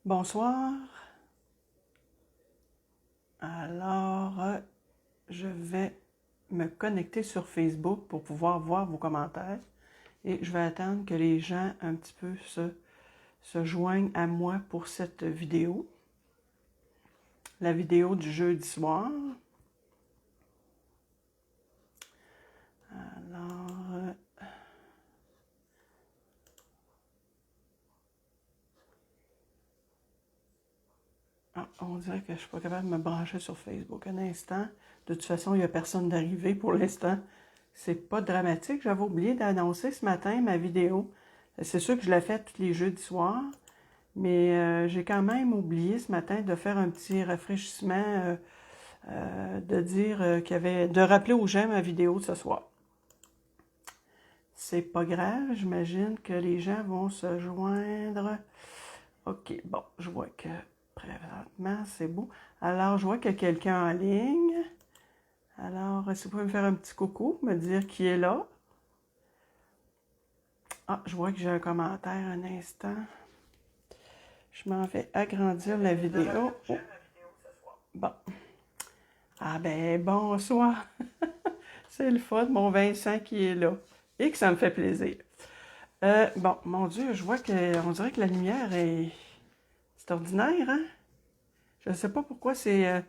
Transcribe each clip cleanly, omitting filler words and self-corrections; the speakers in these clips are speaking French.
Bonsoir. Alors, je vais me connecter sur Facebook pour pouvoir voir vos commentaires et je vais attendre que les gens un petit peu se joignent à moi pour cette vidéo. La vidéo du jeudi soir. Alors, on dirait que je ne suis pas capable de me brancher sur Facebook un instant. De toute façon, il n'y a personne d'arrivé pour l'instant. C'est pas dramatique. J'avais oublié d'annoncer ce matin ma vidéo. C'est sûr que je la fais tous les jeudis soirs, mais j'ai quand même oublié ce matin de faire un petit rafraîchissement, de dire qu'il y avait, de rappeler aux gens ma vidéo de ce soir. C'est pas grave, j'imagine que les gens vont se joindre. OK, bon, je vois que présentement, c'est beau. Alors, je vois qu'il y a quelqu'un en ligne. Alors, si vous pouvez me faire un petit coucou, me dire qui est là. Ah, je vois que j'ai un commentaire un instant. Je m'en vais agrandir la vidéo. Oh. Bon. Ah ben, bonsoir. C'est le fun, mon Vincent qui est là. Et que ça me fait plaisir. Bon, mon Dieu, je vois qu'on dirait que la lumière est... C'est ordinaire, hein? Je ne sais pas pourquoi c'est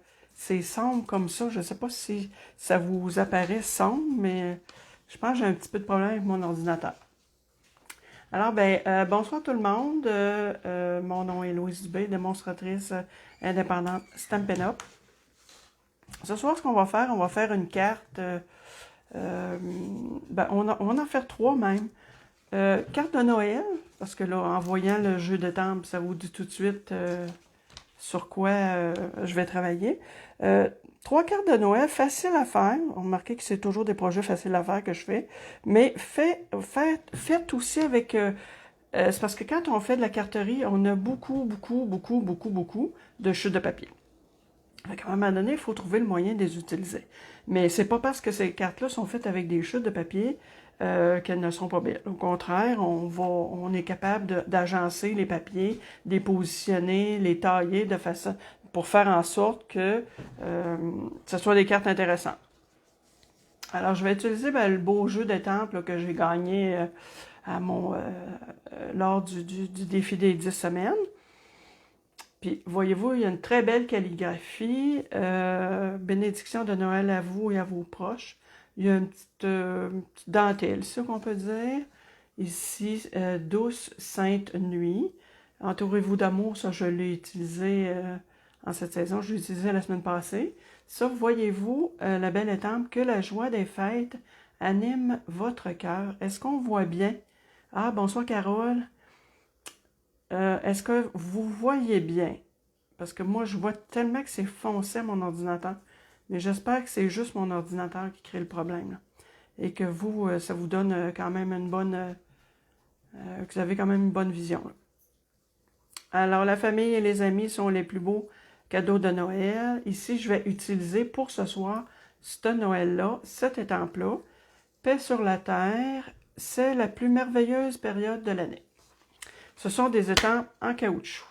sombre comme ça. Je ne sais pas si ça vous apparaît sombre, mais je pense que j'ai un petit peu de problème avec mon ordinateur. Alors, bonsoir tout le monde. Mon nom est Louise Dubé, démonstratrice indépendante Stampin' Up. Ce soir, ce qu'on va faire une carte. On va en faire 3 même. Carte de Noël, parce que là, en voyant le jeu de temple, ça vous dit tout de suite sur quoi je vais travailler. 3 cartes de Noël faciles à faire. Remarquez que c'est toujours des projets faciles à faire que je fais. Mais faites aussi avec... c'est parce que quand on fait de la carterie, on a beaucoup de chutes de papier. Fait à un moment donné, il faut trouver le moyen de les utiliser. Mais c'est pas parce que ces cartes-là sont faites avec des chutes de papier qu'elles ne sont pas belles. Au contraire, on est capable d'agencer les papiers, de les positionner, les tailler de façon pour faire en sorte que ce soit des cartes intéressantes. Alors, je vais utiliser le beau jeu de temple que j'ai gagné lors du défi des 10 semaines. Puis, voyez-vous, il y a une très belle calligraphie. Bénédiction de Noël à vous et à vos proches. Il y a une petite dentelle, c'est ça qu'on peut dire. Ici, douce sainte nuit. Entourez-vous d'amour, ça je l'ai utilisé en cette saison, je l'ai utilisé la semaine passée. Ça, voyez-vous, la belle étampe, que la joie des fêtes anime votre cœur. Est-ce qu'on voit bien? Ah, bonsoir Carole. Est-ce que vous voyez bien? Parce que moi, je vois tellement que c'est foncé à mon ordinateur. Mais j'espère que c'est juste mon ordinateur qui crée le problème. Là. Et que vous, ça vous donne quand même une bonne... que vous avez quand même une bonne vision. Là. Alors, la famille et les amis sont les plus beaux cadeaux de Noël. Ici, je vais utiliser pour ce soir ce Noël-là, cette étampe-là. Paix sur la terre, c'est la plus merveilleuse période de l'année. Ce sont des étampes en caoutchouc.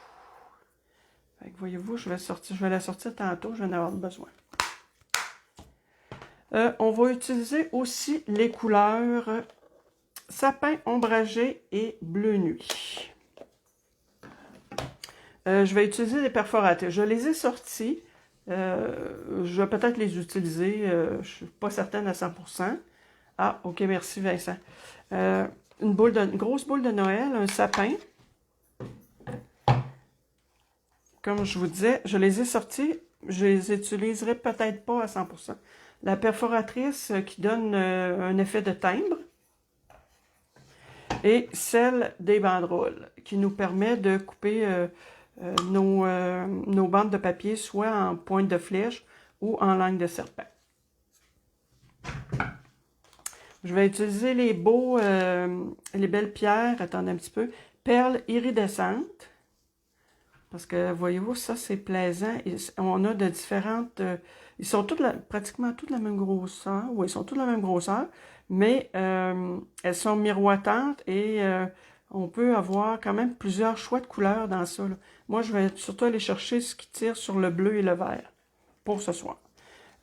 Voyez-vous, je vais la sortir tantôt, je vais en avoir besoin. On va utiliser aussi les couleurs sapin ombragé et bleu nuit. Je vais utiliser des perforatrices. Je les ai sortis. Je vais peut-être les utiliser. Je ne suis pas certaine à 100%. Ah, ok, merci Vincent. Une grosse boule de Noël, un sapin. Comme je vous disais, je les ai sortis. Je les utiliserai peut-être pas à 100%. La perforatrice qui donne un effet de timbre. Et celle des banderoles qui nous permet de couper nos bandes de papier soit en pointe de flèche ou en langue de serpent. Je vais utiliser les belles pierres, attendez un petit peu, perles iridescentes. Parce que, voyez-vous, ça, c'est plaisant. On a de différentes... ils sont pratiquement toutes la même grosseur. Oui, ils sont toutes la même grosseur. Mais elles sont miroitantes et on peut avoir quand même plusieurs choix de couleurs dans ça, là. Moi, je vais surtout aller chercher ce qui tire sur le bleu et le vert pour ce soir.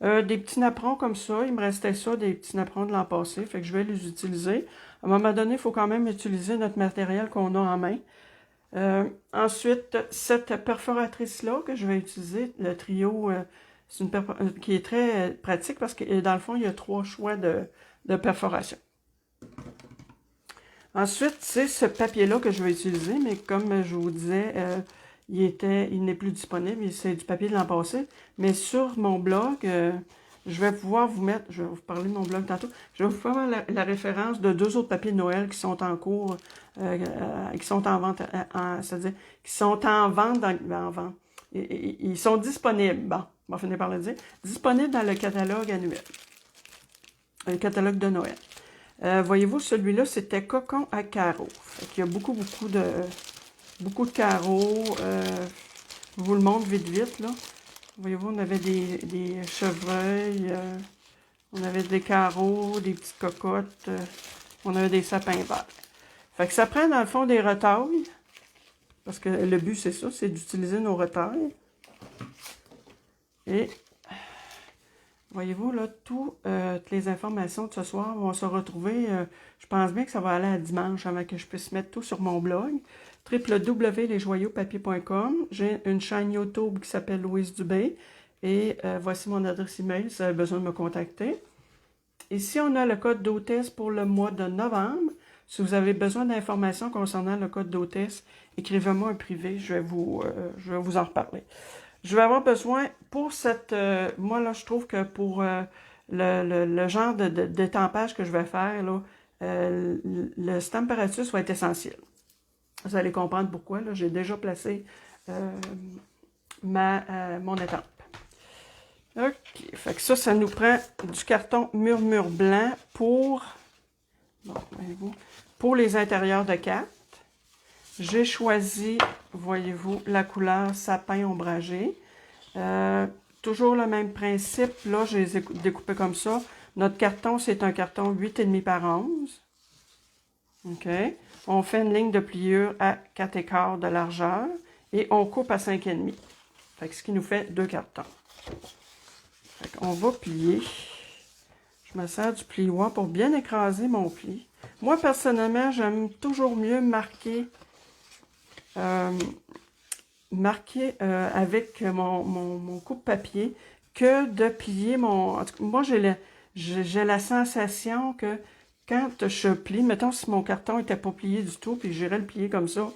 Des petits napperons comme ça, il me restait ça, des petits napperons de l'an passé, fait que je vais les utiliser. À un moment donné, il faut quand même utiliser notre matériel qu'on a en main. Ensuite, cette perforatrice-là que je vais utiliser, le trio, c'est une qui est très pratique parce que dans le fond, il y a 3 choix de perforation. Ensuite, c'est ce papier-là que je vais utiliser, mais comme je vous disais, il n'est plus disponible, c'est du papier de l'an passé. Mais sur mon blog, je vais pouvoir vous mettre, je vais vous parler de mon blog tantôt, je vais vous faire la référence de 2 autres papiers de Noël qui sont en cours, qui sont en vente, c'est-à-dire qui sont en vente, en vente. Ils sont disponibles, bon, on va finir par le dire, disponibles dans le catalogue annuel, le catalogue de Noël. Voyez-vous, celui-là, c'était Cocon à carreaux. Il y a beaucoup de carreaux. Je vous le montre vite, là. Voyez-vous, on avait des chevreuils, on avait des carreaux, des petites cocottes, on avait des sapins verts. Fait que ça prend, dans le fond, des retailles, parce que le but, c'est ça, c'est d'utiliser nos retailles. Et voyez-vous, là, toutes les informations de ce soir vont se retrouver. Je pense bien que ça va aller à dimanche avant que je puisse mettre tout sur mon blog. www.lesjoyauxpapiers.com. J'ai une chaîne YouTube qui s'appelle Louise Dubé. Et voici mon adresse email si vous avez besoin de me contacter. Ici, on a le code d'hôtesse pour le mois de novembre. Si vous avez besoin d'informations concernant le code d'hôtesse, écrivez-moi un privé, je vais vous en reparler. Je vais avoir besoin pour cette... moi, là, je trouve que pour le genre d'étampage que je vais faire, là, le Stamparatus va être essentiel. Vous allez comprendre pourquoi. Là, j'ai déjà placé mon étampe. OK. Fait que ça nous prend du carton murmure blanc pour... Bon, voyez-vous, pour les intérieurs de cartes. J'ai choisi, voyez-vous, la couleur sapin ombragé. Toujours le même principe. Là, je les ai découpés comme ça. Notre carton, c'est un carton 8,5 par 11. OK. On fait une ligne de pliure à 4,15 de largeur et on coupe à 5,5. Fait que ce qui nous fait 2 cartons. Fait qu'on va plier. Je me sers du plioir pour bien écraser mon pli. Moi, personnellement, j'aime toujours mieux marquer avec mon coupe-papier que de plier mon... En tout cas, moi, j'ai la sensation que quand je plie, mettons si mon carton n'était pas plié du tout, puis j'irais le plier comme ça,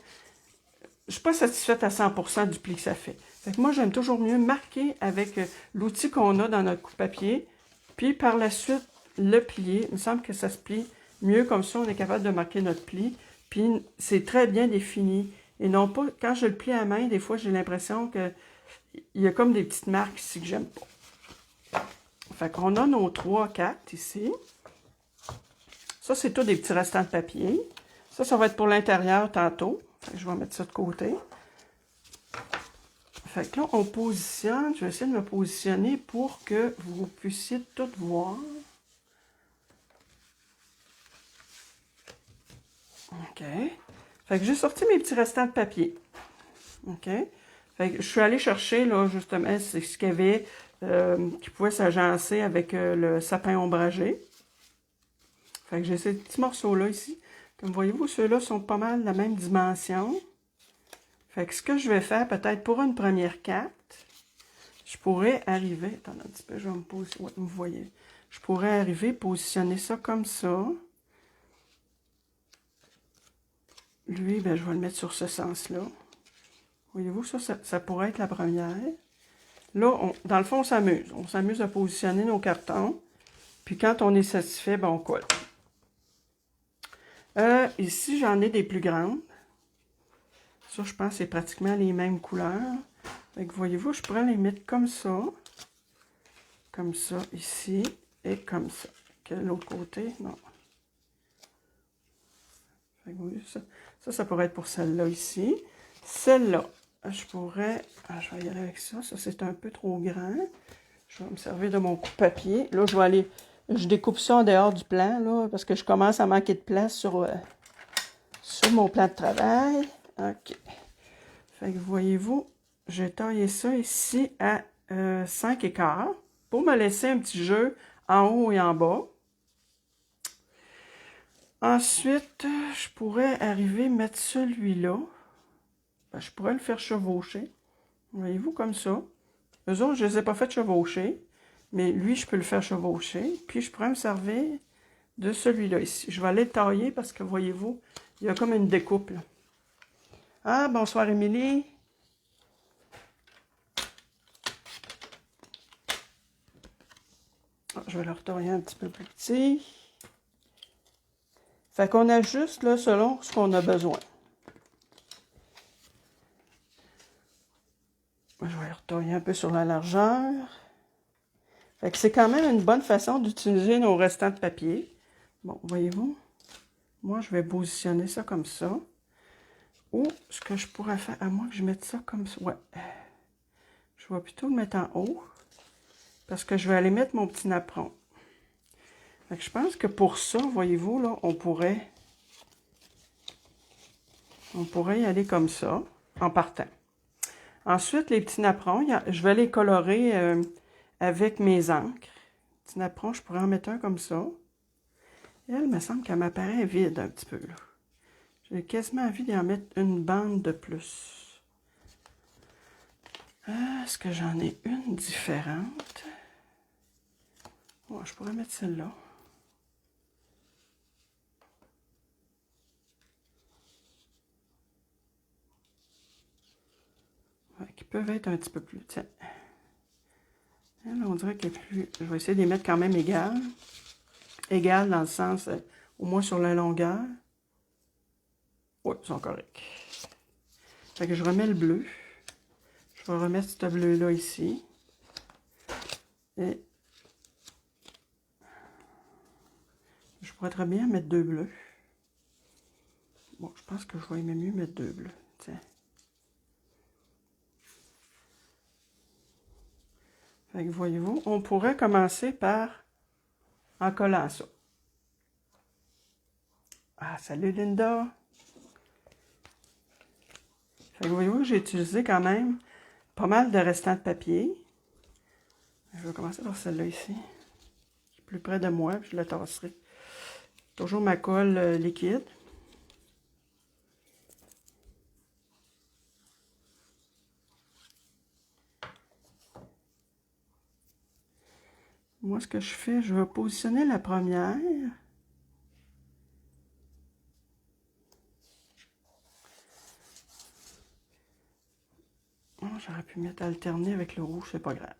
je ne suis pas satisfaite à 100% du pli que ça fait. Fait que moi, j'aime toujours mieux marquer avec l'outil qu'on a dans notre coupe-papier, puis par la suite, le plier. Il me semble que ça se plie mieux comme ça, on est capable de marquer notre pli, puis c'est très bien défini. Et non pas, quand je le plie à main, des fois, j'ai l'impression qu'il y a comme des petites marques ici que j'aime pas. Fait qu'on a nos 3 cartes ici. Ça, c'est tout des petits restants de papier. Ça va être pour l'intérieur tantôt. Fait que je vais mettre ça de côté. Fait que là, on positionne. Je vais essayer de me positionner pour que vous puissiez tout voir. OK. Fait que j'ai sorti mes petits restants de papier. OK. Fait que je suis allée chercher, là, justement, c'est ce qu'il y avait qui pouvait s'agencer avec le sapin ombragé. Fait que j'ai ces petits morceaux-là ici. Comme voyez-vous, ceux-là sont pas mal de la même dimension. Fait que ce que je vais faire, peut-être pour une première carte, je pourrais arriver... Attendez un petit peu, je vais me positionner. Ouais, vous voyez. Je pourrais arriver, positionner ça comme ça. Lui, ben, je vais le mettre sur ce sens-là. Voyez-vous, ça pourrait être la première. Là, dans le fond, on s'amuse. On s'amuse à positionner nos cartons. Puis quand on est satisfait, ben, on colle. Ici, j'en ai des plus grandes. Ça, je pense que c'est pratiquement les mêmes couleurs. Fait que voyez-vous, je pourrais les mettre comme ça ici, et comme ça. Que l'autre côté, non. Fait que vous voyez, ça pourrait être pour celle-là ici. Celle-là, je pourrais... je vais y aller avec ça. Ça, c'est un peu trop grand. Je vais me servir de mon coupe-papier. Là, je vais aller... Je découpe ça en dehors du plan, là, parce que je commence à manquer de place sur sur mon plan de travail. OK. Fait que voyez-vous, j'ai taillé ça ici à 5 écarts pour me laisser un petit jeu en haut et en bas. Ensuite, je pourrais arriver à mettre celui-là. Ben, je pourrais le faire chevaucher. Voyez-vous, comme ça. Eux autres, je ne les ai pas fait chevaucher. Mais lui, je peux le faire chevaucher. Puis, je pourrais me servir de celui-là ici. Je vais aller le tailler parce que, voyez-vous, il y a comme une découpe, là. Ah, bonsoir, Émilie. Ah, je vais le retailler un petit peu plus petit. Fait qu'on ajuste, là, selon ce qu'on a besoin. Je vais le retailler un peu sur la largeur. Fait que c'est quand même une bonne façon d'utiliser nos restants de papier. Bon, voyez-vous, moi, je vais positionner ça comme ça. Ou ce que je pourrais faire, à moins que je mette ça comme ça. Ouais. Je vais plutôt le mettre en haut. Parce que je vais aller mettre mon petit napperon. Fait que je pense que pour ça, voyez-vous, là, on pourrait y aller comme ça, en partant. Ensuite, les petits napperons, je vais les colorer avec mes encres. Petit napperon, je pourrais en mettre un comme ça. Et elle, me semble qu'elle m'apparaît vide un petit peu, là. J'ai quasiment envie d'en mettre une bande de plus. Est-ce que j'en ai une différente? Oh, je pourrais mettre celle-là. Ouais, qui peuvent être un petit peu plus. Tiens. Elle, on dirait qu'elle est plus... Je vais essayer de les mettre quand même égales. Égales dans le sens, au moins sur la longueur. Oui, ils sont corrects. Fait que je remets le bleu. Je vais remettre ce bleu-là ici. Et je pourrais très bien mettre 2 bleus. Bon, je pense que je vais aimer mieux mettre 2 bleus. Tiens. Fait que voyez-vous, on pourrait commencer par en collant ça. Ah, salut Linda! Fait que voyez-vous, j'ai utilisé quand même pas mal de restants de papier. Je vais commencer par celle-là ici. Qui est plus près de moi, puis je la tasserai. Toujours ma colle liquide. Moi, ce que je fais, je vais positionner la première. Oh, j'aurais pu mettre alterner avec le rouge, c'est pas grave.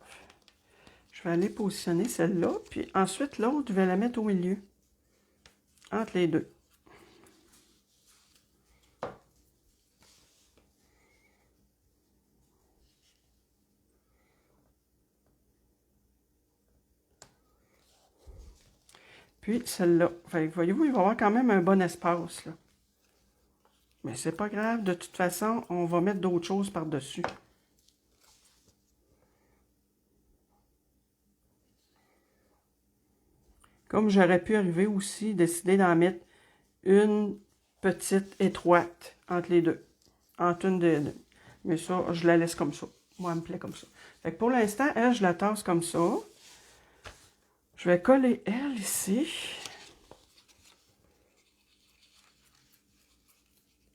Je vais aller positionner celle-là, puis ensuite l'autre, je vais la mettre au milieu. Entre les deux. Puis celle-là. Voyez-vous, il va y avoir quand même un bon espace, là. Mais c'est pas grave, de toute façon, on va mettre d'autres choses par-dessus. Comme j'aurais pu arriver aussi, décider d'en mettre une petite étroite entre les deux. Entre une des deux. Mais ça, je la laisse comme ça. Moi, elle me plaît comme ça. Fait que pour l'instant, elle, je la tasse comme ça. Je vais coller elle ici.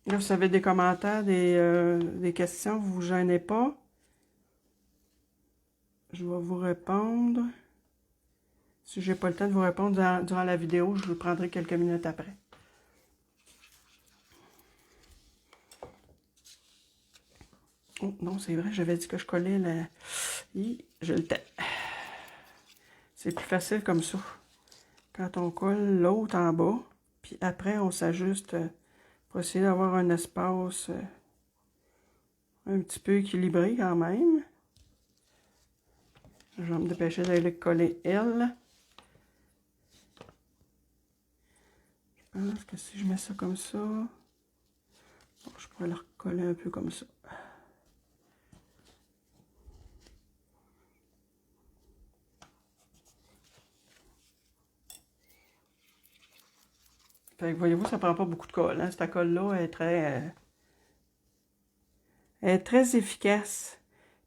Là, vous avez des commentaires, des questions, vous ne vous gênez pas. Je vais vous répondre. Si je n'ai pas le temps de vous répondre durant la vidéo, je vous prendrai quelques minutes après. Oh non, c'est vrai, j'avais dit que je collais la... Je le temps. C'est plus facile comme ça. Quand on colle l'autre en bas, puis après on s'ajuste pour essayer d'avoir un espace un petit peu équilibré quand même. Je vais me dépêcher d'aller coller elle. Je pense que si je mets ça comme ça, bon, je pourrais le recoller un peu comme ça. Fait que voyez-vous, ça prend pas beaucoup de colle. Hein? Cette colle-là elle est très efficace.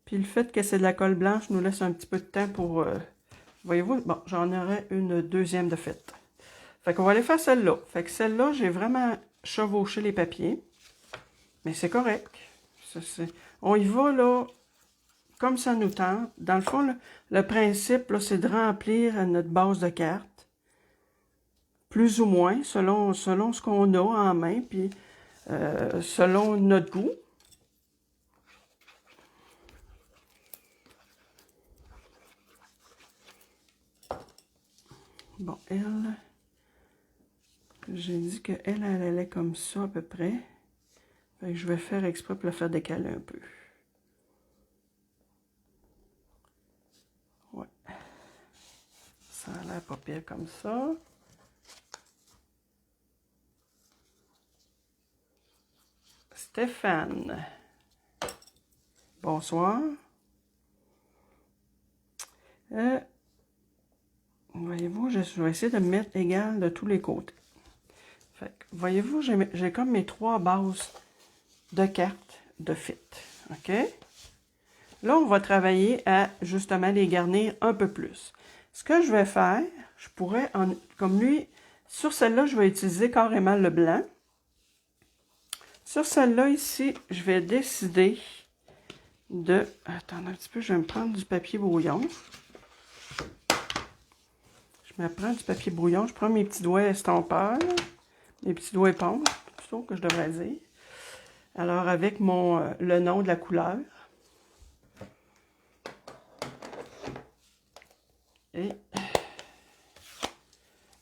Puis le fait que c'est de la colle blanche nous laisse un petit peu de temps pour... voyez-vous, bon, j'en aurai une deuxième de faite. Fait qu'on va aller faire celle-là. Fait que celle-là, j'ai vraiment chevauché les papiers. Mais c'est correct. On y va, là, comme ça nous tente. Dans le fond, le principe, là, c'est de remplir notre base de cartes. Plus ou moins, selon ce qu'on a en main, puis selon notre goût. Bon, elle, j'ai dit qu'elle, elle allait comme ça à peu près. Fait que je vais faire exprès pour la faire décaler un peu. Ouais. Ça a l'air pas pire comme ça. Stéphane. Bonsoir. Voyez-vous, je vais essayer de me mettre égal de tous les côtés. Fait que, voyez-vous, j'ai comme mes 3 bases de cartes de fit. OK? Là, on va travailler à, justement, les garnir un peu plus. Ce que je vais faire, je pourrais, comme lui, sur celle-là, je vais utiliser carrément le blanc. Sur celle-là, ici, je vais décider de... Attends un petit peu, je vais me prendre du papier brouillon. Je me prends du papier brouillon, je prends mes petits doigts estompeurs, mes petits doigts éponges, plutôt que je devrais dire. Alors, avec le nom de la couleur. Et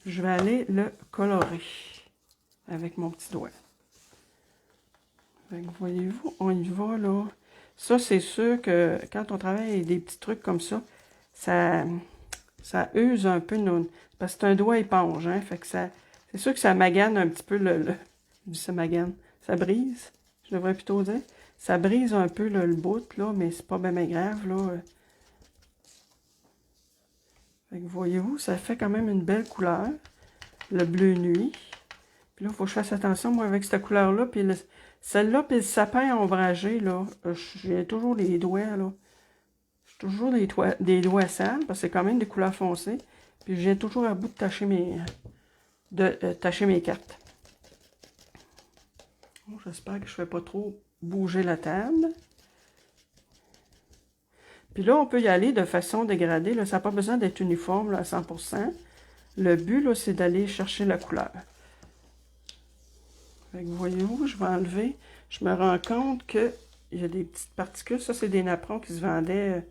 je vais aller le colorer avec mon petit doigt. Voyez-vous, on y va là. Ça, c'est sûr que quand on travaille avec des petits trucs comme ça, ça use un peu parce que c'est un doigt éponge, hein. Fait que c'est sûr que ça magane un petit peu ça magane. Ça brise, je devrais plutôt dire. Ça brise un peu le bout, là, mais c'est pas bien grave, là. Fait que voyez-vous, ça fait quand même une belle couleur. Le bleu nuit. Puis là, il faut que je fasse attention, moi, avec cette couleur-là. Puis celle-là, puis le sapin ombragé, là, j'ai toujours les doigts, là. J'ai toujours des doigts sales, parce que c'est quand même des couleurs foncées. Puis j'ai toujours à bout de tacher mes cartes. Bon, j'espère que je ne fais pas trop bouger la table. Puis là, on peut y aller de façon dégradée. Là, ça n'a pas besoin d'être uniforme là, à 100%. Le but, là, c'est d'aller chercher la couleur. Fait que voyez-vous, je vais enlever. Je me rends compte qu'il y a des petites particules. Ça, c'est des napperons qui se vendaient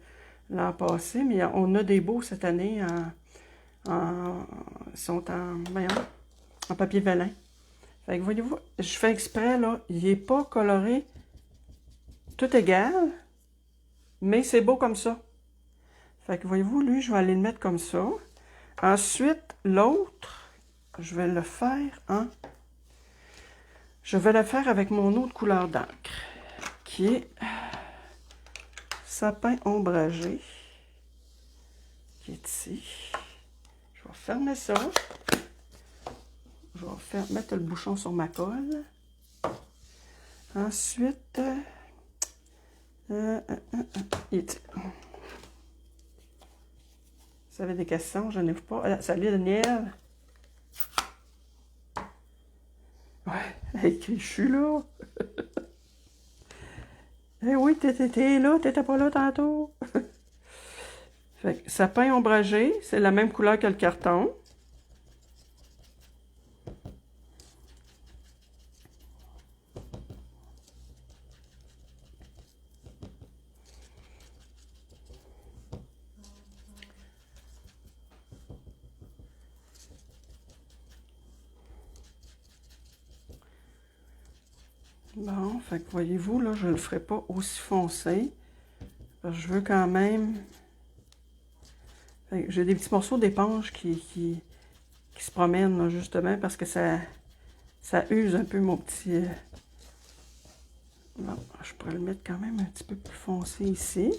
l'an passé. Mais on a des beaux cette année ils sont en papier velin. Fait que voyez-vous, je fais exprès, là. Il n'est pas coloré tout égal. Mais c'est beau comme ça. Fait que voyez-vous, lui, je vais aller le mettre comme ça. Ensuite, l'autre, je vais le faire avec mon autre couleur d'encre, qui est sapin ombragé, qui est ici. Je vais fermer ça. Je vais mettre le bouchon sur ma colle. Ensuite, vous avez des questions, je n'ai pas. Salut Daniel. Ouais, je suis là. Eh oui, t'étais là, t'étais pas là tantôt. Fait que sapin ombragé, c'est la même couleur que le carton. Bon, fait que voyez-vous, là, je ne le ferai pas aussi foncé. Parce que je veux quand même... J'ai des petits morceaux d'éponge qui se promènent, là, justement, parce que ça use un peu mon petit... Bon, je pourrais le mettre quand même un petit peu plus foncé ici.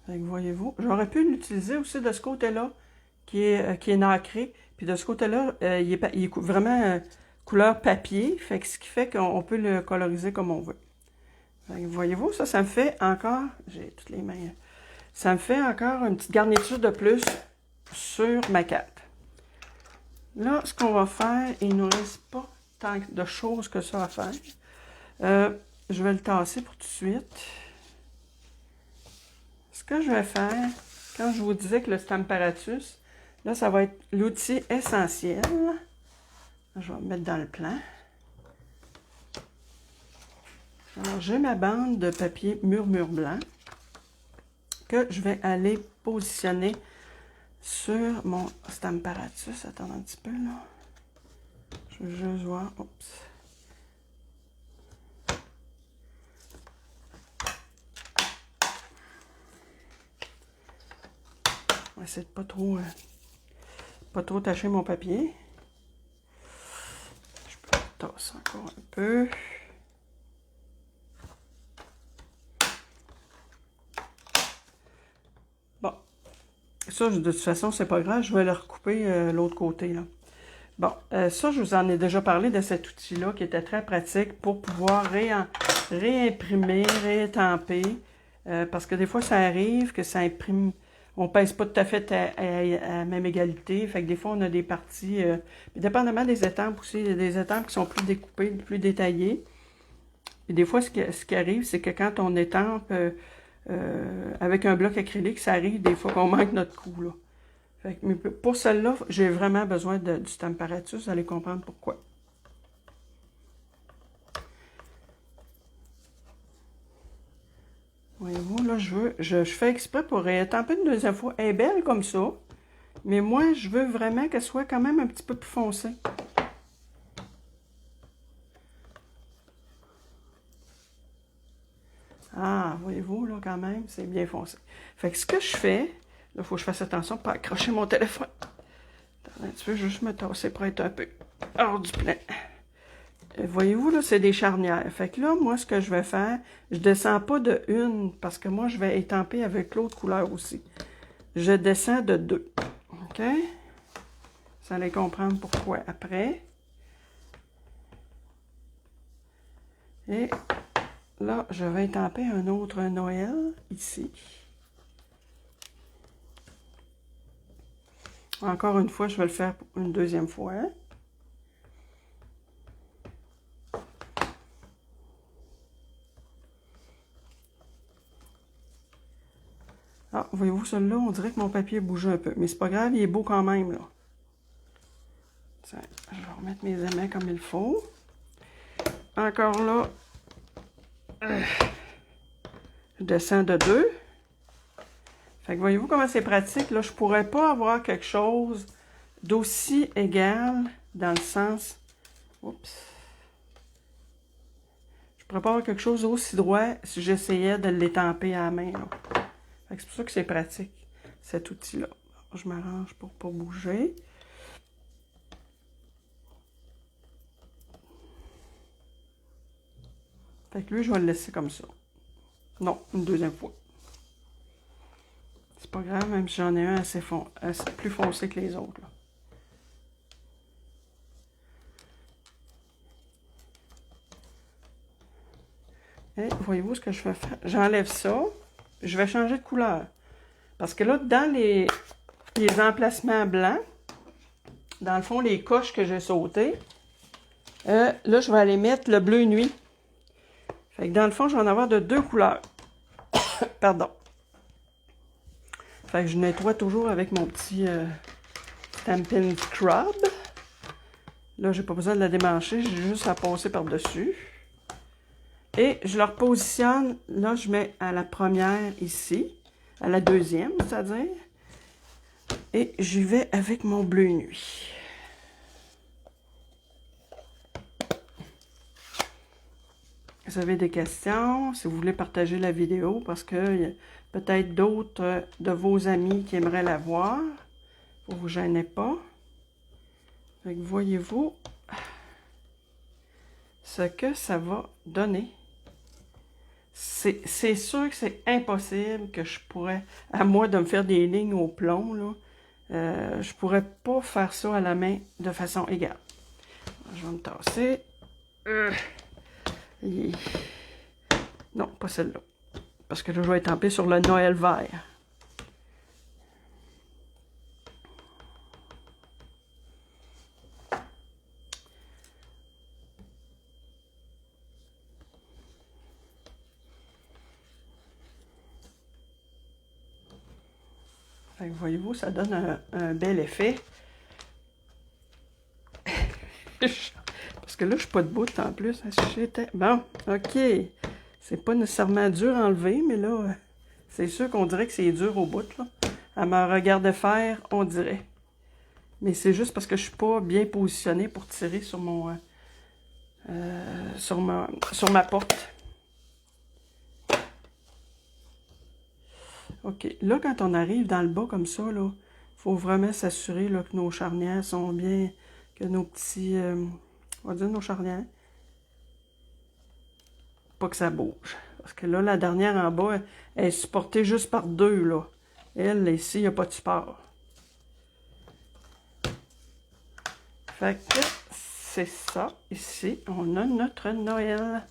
Fait que voyez-vous, j'aurais pu l'utiliser aussi de ce côté-là, qui est nacré. Puis de ce côté-là, il est vraiment couleur papier, fait que ce qui fait qu'on peut le coloriser comme on veut. Voyez-vous, ça me fait encore, j'ai toutes les mains, ça me fait encore une petite garniture de plus sur ma carte. Là, ce qu'on va faire, il ne nous reste pas tant de choses que ça à faire. Je vais le tasser pour tout de suite. Ce que je vais faire, quand je vous disais que le Stamparatus, là, ça va être l'outil essentiel. Je vais me mettre dans le plan. Alors, j'ai ma bande de papier murmure blanc que je vais aller positionner sur mon Stamparatus. Attends un petit peu, là. Je veux juste voir. Oups. On va essayer de pas trop tacher mon papier. Je peux tasser encore un peu. Bon. Ça, de toute façon, c'est pas grave. Je vais le recouper l'autre côté, là. Bon, ça, je vous en ai déjà parlé de cet outil-là qui était très pratique pour pouvoir réimprimer, réétamper. Parce que des fois, ça arrive que ça imprime, on pèse pas tout à fait à la même égalité. Fait que des fois, on a des parties, dépendamment des étampes aussi, il y a des étampes qui sont plus découpées, plus détaillées. Et des fois, ce qui arrive, c'est que quand on étampe avec un bloc acrylique, ça arrive des fois qu'on manque notre coup, là. Mais pour celle-là, j'ai vraiment besoin du Stamparatus. Vous allez comprendre pourquoi. Voyez-vous, là, je fais exprès pour réétamper une deuxième fois. Elle est belle comme ça, mais moi, je veux vraiment qu'elle soit quand même un petit peu plus foncée. Ah, voyez-vous, là, quand même, c'est bien foncé. Fait que ce que je fais, là, il faut que je fasse attention pour pas accrocher mon téléphone. Attends un petit peu, juste me tasser pour être un peu hors du plan. Voyez-vous, là, c'est des charnières. Fait que là, moi, ce que je vais faire, je descends pas de une, parce que moi, je vais étamper avec l'autre couleur aussi. Je descends de 2. OK? Vous allez comprendre pourquoi après. Et là, je vais étamper un autre Noël, ici. Encore une fois, je vais le faire une deuxième fois. Ah, voyez-vous, celui-là, on dirait que mon papier bouge un peu. Mais c'est pas grave, il est beau quand même, là. Tiens, je vais remettre mes aimants comme il faut. Encore là, je descends de 2. Fait que voyez-vous comment c'est pratique. Là, je pourrais pas avoir quelque chose d'aussi égal dans le sens... Oups. Je pourrais pas avoir quelque chose d'aussi droit si j'essayais de l'étamper à la main, là. C'est pour ça que c'est pratique, cet outil-là. Je m'arrange pour pas bouger. Fait que lui, je vais le laisser comme ça. Non, une deuxième fois. C'est pas grave, même si j'en ai un assez plus foncé que les autres, là. Et voyez-vous ce que je vais faire? J'enlève ça. Je vais changer de couleur. Parce que là, dans les emplacements blancs, dans le fond, les coches que j'ai sautées, là, je vais aller mettre le bleu nuit. Fait que dans le fond, je vais en avoir de 2 couleurs. Pardon. Fait que je nettoie toujours avec mon petit Stampin' Scrub. Là, j'ai pas besoin de la démancher, j'ai juste à passer par-dessus. Et je le repositionne, là, je mets à la première ici, à la deuxième, c'est-à-dire. Et j'y vais avec mon bleu nuit. Vous avez des questions, si vous voulez partager la vidéo, parce qu'il y a peut-être d'autres de vos amis qui aimeraient la voir. Vous ne vous gênez pas. Fait que voyez-vous ce que ça va donner. C'est sûr que c'est impossible que je pourrais, à moi de me faire des lignes au plomb, là. Je pourrais pas faire ça à la main de façon égale. Je vais me tasser. Non, pas celle-là. Parce que là, je vais étamper sur le Noël vert. Fait que voyez-vous, ça donne un bel effet. Parce que là, je suis pas debout en plus. Bon, OK. C'est pas nécessairement dur à enlever, mais là, c'est sûr qu'on dirait que c'est dur au bout, là. À me regarder faire, on dirait. Mais c'est juste parce que je suis pas bien positionnée pour tirer sur mon... sur ma porte. OK. Là, quand on arrive dans le bas comme ça, là, faut vraiment s'assurer là, que nos charnières sont bien... Que nos petits... on va dire nos charnières. Pas que ça bouge. Parce que là, la dernière en bas, elle est supportée juste par 2, là. Elle, ici, il n'y a pas de support. Fait que c'est ça. Ici, on a notre Noël.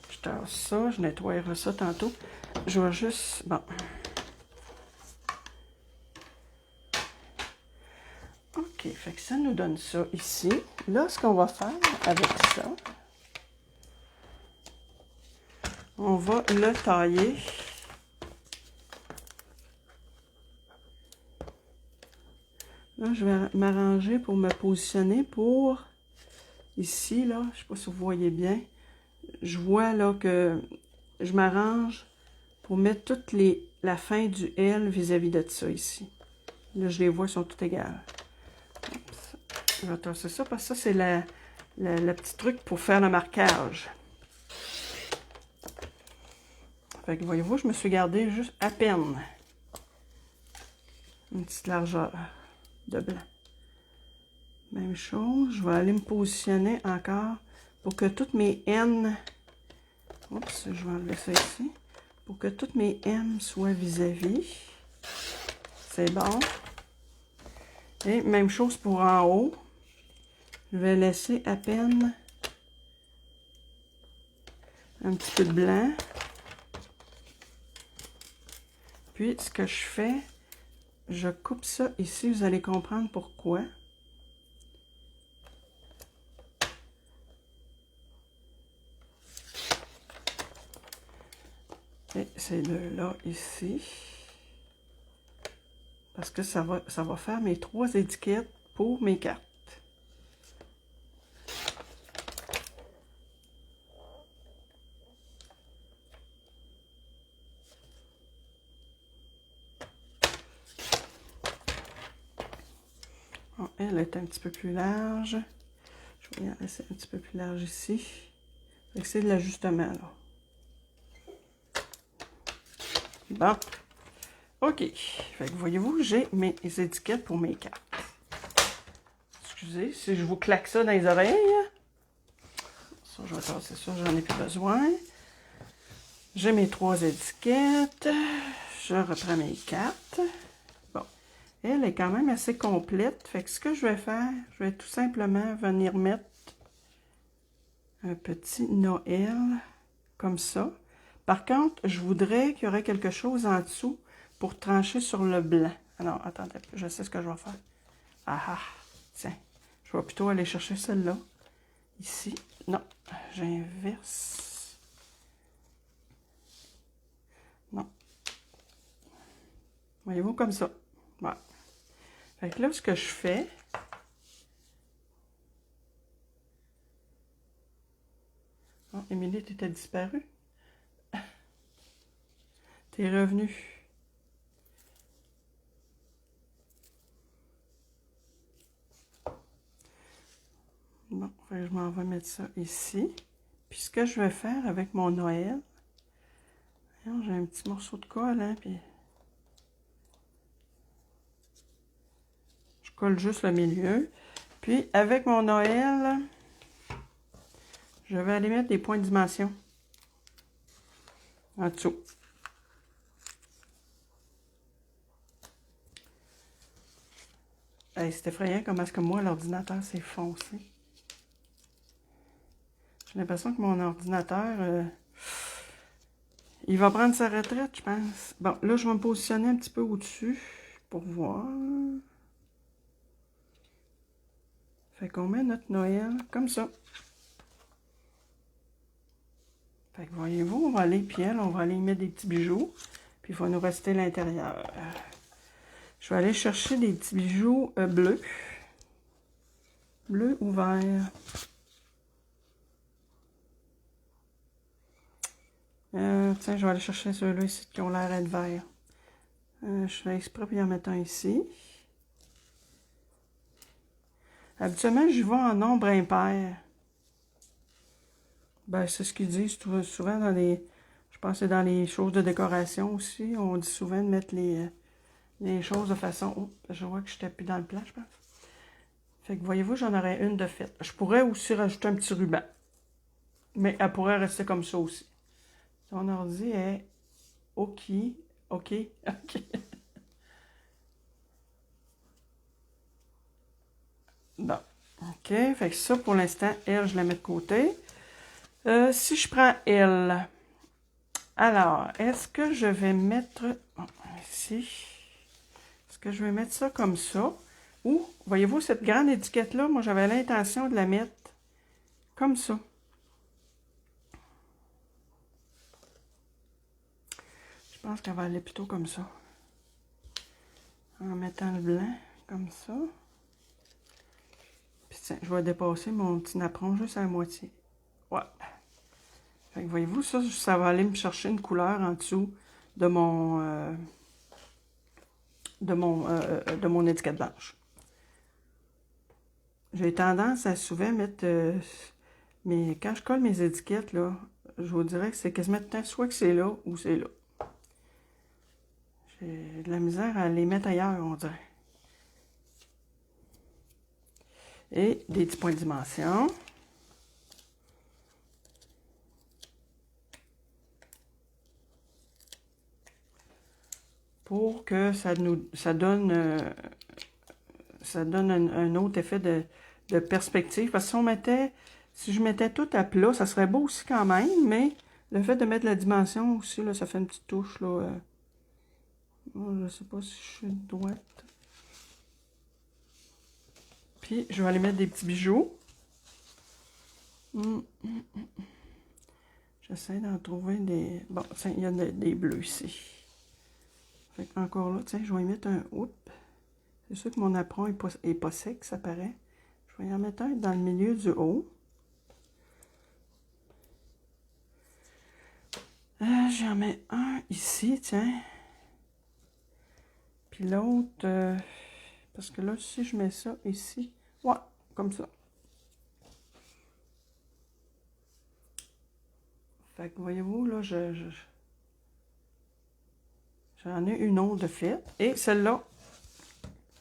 Je tasse ça, je nettoierai ça tantôt. Je vais juste... Bon. OK, fait que ça nous donne ça ici. Là, ce qu'on va faire avec ça, on va le tailler. Là, je vais m'arranger pour me positionner pour ici, là, je ne sais pas si vous voyez bien. Je vois là que je m'arrange pour mettre la fin du L vis-à-vis de ça ici. Là, je les vois, elles sont toutes égales. Oups. Je vais tasser ça parce que ça, c'est le petit truc pour faire le marquage. Fait que voyez-vous, je me suis gardé juste à peine une petite largeur de blanc. Même chose, je vais aller me positionner encore pour que toutes mes N... Oups, je vais enlever ça ici. Pour que toutes mes M soient vis-à-vis. C'est bon. Et même chose pour en haut. Je vais laisser à peine un petit peu de blanc. Puis, ce que je fais, je coupe ça ici. Vous allez comprendre pourquoi. Et ces deux-là ici. Parce que ça va faire mes 3 étiquettes pour mes cartes. Bon, elle est un petit peu plus large. Je vais la laisser un petit peu plus large ici. C'est de l'ajustement, là. Bon. OK. Fait que voyez-vous, j'ai mes étiquettes pour mes cartes. Excusez, si je vous claque ça dans les oreilles. Ça, je vais tasser ça, j'en ai plus besoin. J'ai mes 3 étiquettes. Je reprends mes cartes. Bon. Elle est quand même assez complète. Fait que ce que je vais faire, je vais tout simplement venir mettre un petit Noël comme ça. Par contre, je voudrais qu'il y aurait quelque chose en dessous pour trancher sur le blanc. Alors, attendez, je sais ce que je vais faire. Ah ah, tiens, je vais plutôt aller chercher celle-là. Ici, non, j'inverse. Non. Voyez-vous, comme ça. Voilà. Fait que là, ce que je fais... Oh, Émilie, tu étais disparue. T'es revenue. Bon, je m'en vais mettre ça ici. Puis ce que je vais faire avec mon Noël, j'ai un petit morceau de colle, hein, puis je colle juste le milieu. Puis avec mon Noël, je vais aller mettre des points de dimension en dessous. Hey, c'est effrayant comment est-ce que moi, l'ordinateur s'est foncé. J'ai l'impression que mon ordinateur, il va prendre sa retraite, je pense. Bon, là, je vais me positionner un petit peu au-dessus pour voir. Fait qu'on met notre Noël comme ça. Fait que voyez-vous, on va aller, puis elle, on va aller y mettre des petits bijoux. Puis il va nous rester l'intérieur. Je vais aller chercher des petits bijoux bleus. Bleu ou vert. Tiens, je vais aller chercher ceux-là ici qui ont l'air d'être verts. Je fais exprès pour y en mettre un ici. Habituellement, j'y vais en nombre impair. Ben, c'est ce qu'ils disent souvent dans les... Je pense que c'est dans les choses de décoration aussi. On dit souvent de mettre les choses de façon... Oh, je vois que je n'étais plus dans le plat, je pense. Fait que voyez-vous, j'en aurais une de faite. Je pourrais aussi rajouter un petit ruban. Mais elle pourrait rester comme ça aussi. Ton ordi est OK. OK. OK. Bon. OK. Fait que ça, pour l'instant, elle, je la mets de côté. Si je prends elle, alors, est-ce que je vais mettre... Oh, ici. Est-ce que je vais mettre ça comme ça? Ou, voyez-vous, cette grande étiquette-là, moi, j'avais l'intention de la mettre comme ça. Je pense qu'elle va aller plutôt comme ça. En mettant le blanc, comme ça. Puis tiens, je vais dépasser mon petit napperon juste à la moitié. Ouais. Fait que voyez-vous, ça va aller me chercher une couleur en dessous de mon étiquette blanche. J'ai tendance à souvent mettre... mais quand je colle mes étiquettes, là, je vous dirais que c'est quasiment tout le temps soit que c'est là ou c'est là. J'ai de la misère à les mettre ailleurs, on dirait. Et des petits points de dimension. Pour que ça donne un autre effet de perspective. Parce que si je mettais tout à plat, ça serait beau aussi quand même, mais le fait de mettre la dimension aussi, là, ça fait une petite touche, là. Je ne sais pas si je suis droite. Puis, je vais aller mettre des petits bijoux. J'essaie d'en trouver des... Bon, tiens, il y a des bleus ici. Fait encore là, tiens, je vais y mettre un... Oups. C'est sûr que mon apron est pas sec, ça paraît. Je vais y en mettre un dans le milieu du haut. J'en mets un ici, tiens. Puis l'autre... parce que là, si je mets ça ici... Ouais, comme ça. Fait que voyez-vous, là, j'en ai une autre de fait. Et celle-là,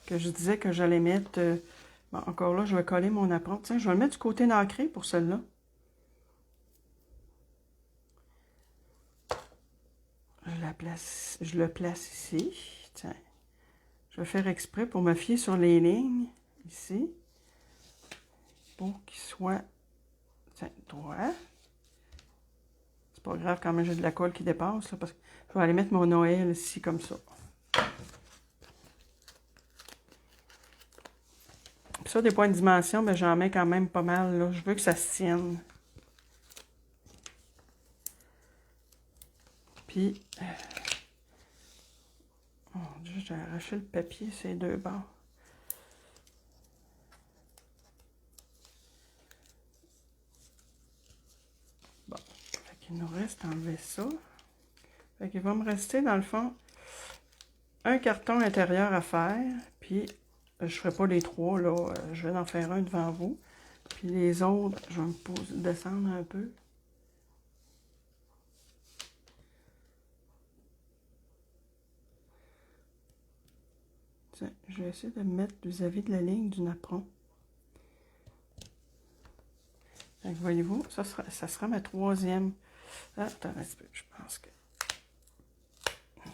que je disais que j'allais mettre... bon, encore là, je vais coller mon apron. Tiens, je vais le mettre du côté nacré pour celle-là. Je le place ici. Tiens. Je vais faire exprès pour me fier sur les lignes, ici. Pour qu'il soit, tiens, droit. C'est pas grave quand même, j'ai de la colle qui dépasse, là, parce que je vais aller mettre mon Noël ici, comme ça. Puis ça, des points de dimension, ben, j'en mets quand même pas mal, là. Je veux que ça se tienne. Puis, oh Dieu, j'ai arraché le papier, ces deux bords. Bon, fait qu'il nous reste à enlever ça. Fait qu'il va me rester, dans le fond, un carton intérieur à faire, puis je ne ferai pas les trois, là, je vais en faire un devant vous. Puis les autres, je vais me descendre un peu. Tiens, je vais essayer de me mettre vis-à-vis de la ligne du napperon. Donc, voyez-vous, ça sera ma troisième. Ah, attends un petit peu, je pense que...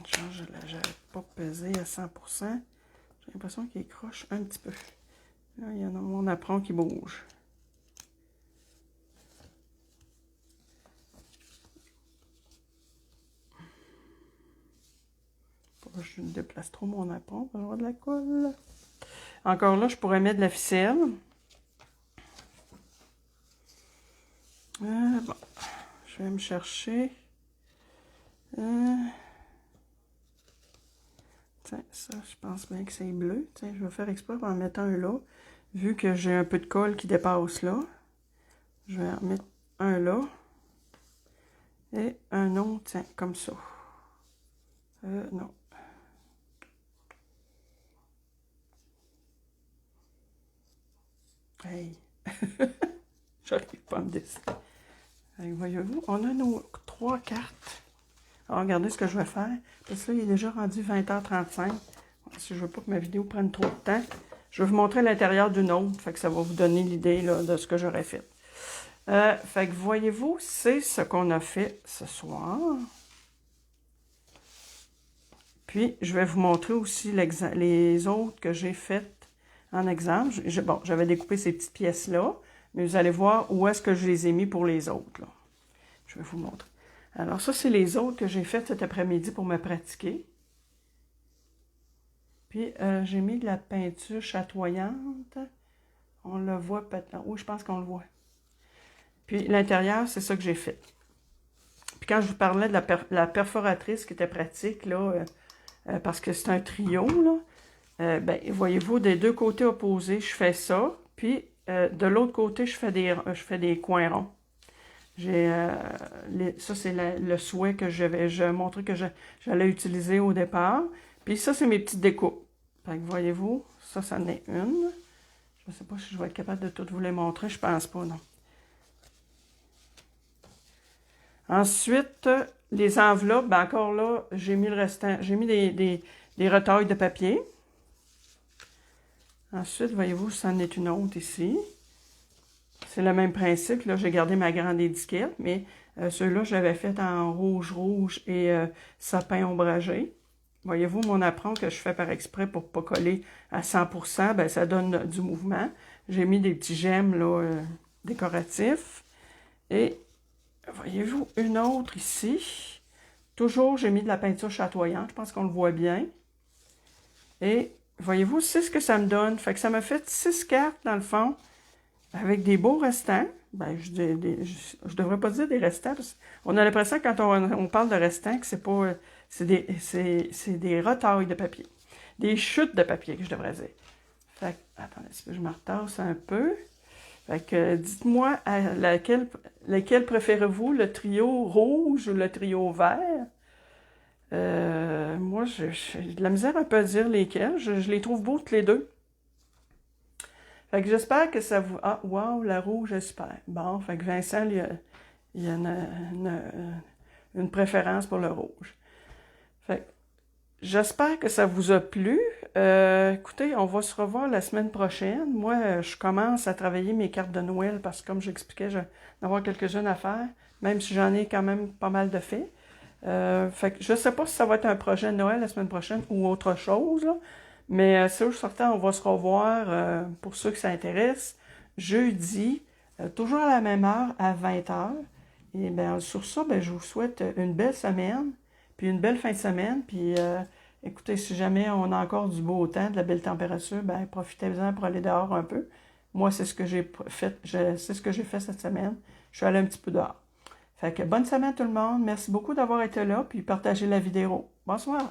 Genre, je n'avais pas pesé à 100%. J'ai l'impression qu'il croche un petit peu. Là, il y en a mon apron qui bouge. Je déplace trop mon apron pour avoir de la colle. Encore là, je pourrais mettre de la ficelle. Bon, je vais me chercher. Tiens, ça, je pense bien que c'est bleu. Tiens, je vais faire exprès en mettant un là. Vu que j'ai un peu de colle qui dépasse là, je vais en mettre un là. Et un autre, tiens, comme ça. Non. Hey! J'arrive pas à me décider. Voyez-vous, on a nos 3 cartes. Alors, regardez ce que je vais faire. Parce que là, il est déjà rendu 20h35. Si je veux pas que ma vidéo prenne trop de temps, je vais vous montrer l'intérieur d'une autre. Fait que ça va vous donner l'idée de ce que j'aurais fait. Fait que voyez-vous, c'est ce qu'on a fait ce soir. Puis, je vais vous montrer aussi les autres que j'ai faites en exemple. Bon, j'avais découpé ces petites pièces-là, mais vous allez voir où est-ce que je les ai mis pour les autres, là. Je vais vous montrer. Alors, ça, c'est les autres que j'ai faites cet après-midi pour me pratiquer. Puis, j'ai mis de la peinture chatoyante. On le voit peut-être. Oui, je pense qu'on le voit. Puis, l'intérieur, c'est ça que j'ai fait. Puis, quand je vous parlais de la perforatrice qui était pratique, là, parce que c'est un trio, là, ben, voyez-vous, des deux côtés opposés, je fais ça. Puis, de l'autre côté, je fais des coins ronds. Ça, c'est le souhait que je montrais que j'allais utiliser au départ. Puis ça, c'est mes petites découpes. Fait que voyez-vous, ça en est une. Je ne sais pas si je vais être capable de toutes vous les montrer. Je pense pas, non. Ensuite, les enveloppes, ben encore là, j'ai mis le restant. J'ai mis des retailles de papier. Ensuite, voyez-vous, ça en est une autre ici. C'est le même principe. Là, j'ai gardé ma grande étiquette, mais ceux-là, je l'avais fait en rouge et sapin ombragé. Voyez-vous, mon apron que je fais par exprès pour ne pas coller à 100%, ben, ça donne du mouvement. J'ai mis des petits gemmes là, décoratifs. Et voyez-vous, une autre ici. Toujours, j'ai mis de la peinture chatoyante. Je pense qu'on le voit bien. Et voyez-vous, c'est ce que ça me donne. Fait que ça m'a fait 6 cartes, dans le fond, avec des beaux restants. Ben, je devrais pas dire des restants, parce qu'on a l'impression, quand on parle de restants, que c'est pas... c'est des retailles de papier. Des chutes de papier, que je devrais dire. Fait que, attendez, je me retasse un peu. Fait que, dites-moi, lequel préférez-vous, le trio rouge ou le trio vert? Moi, j'ai de la misère un peu à dire lesquels. Je les trouve beaux, tous les deux. Fait que j'espère que ça vous... Ah, wow, la rouge est super. Bon, fait que Vincent, il y a une préférence pour le rouge. Fait que j'espère que ça vous a plu. Écoutez, on va se revoir la semaine prochaine. Moi, je commence à travailler mes cartes de Noël parce que, comme j'expliquais, je vais en avoir quelques-unes à faire, même si j'en ai quand même pas mal de faits. Fait que je ne sais pas si ça va être un projet de Noël la semaine prochaine ou autre chose, là. Mais c'est sûr certain, on va se revoir, pour ceux qui s'intéressent, jeudi, toujours à la même heure, à 20h. Et bien, sur ça, ben, je vous souhaite une belle semaine, puis une belle fin de semaine. Puis, écoutez, si jamais on a encore du beau temps, de la belle température, ben, profitez-en pour aller dehors un peu. Moi, c'est ce que j'ai fait, c'est ce que j'ai fait cette semaine. Je suis allée un petit peu dehors. Fait que bonne semaine tout le monde. Merci beaucoup d'avoir été là, puis partagez la vidéo. Bonsoir.